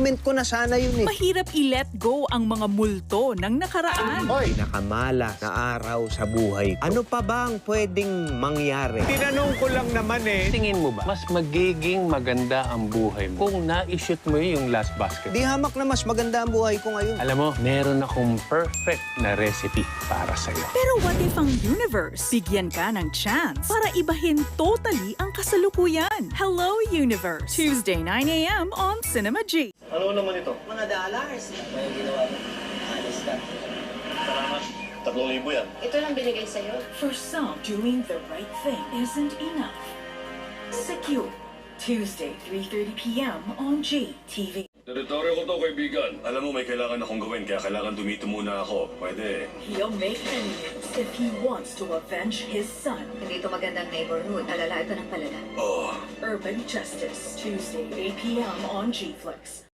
achievement ko na sana yun eh. Mahirap i-let go ang mga multo ng nakaraan. Hoy, nakamala na araw sa buhay ko. Ano pa ba ang pwedeng mangyari? Tinanong ko lang naman eh. Tingin mo ba, mas magiging maganda ang buhay mo kung na-shoot mo yung last basket? Di hamak na mas maganda ang buhay ko ngayon. Alam mo, meron akong perfect na recipe para sa'yo. Pero what if ang universe bigyan ka ng chance para ibahin totally ang kasalukuyan? Hello, Universe! Tuesday, 9 a.m. on Cinema G. Ano naman ito? Mga dollars. May ginawa mo. Alis ka. Salamat. 3,000 yan. Ito lang binigay sa'yo. For some, doing the right thing isn't enough. Secure. Tuesday, 3:30 p.m. on GTV. Teritoryo ko to, kaibigan. Alam mo, may kailangan akong gawin, kaya kailangan dumito muna ako. Pwede. He'll make enemies if he wants to avenge his son. Hindi ito magandang neighborhood. Alala ito ng palala. Oh. Urban Justice, Tuesday, 8 p.m. on G-Flex.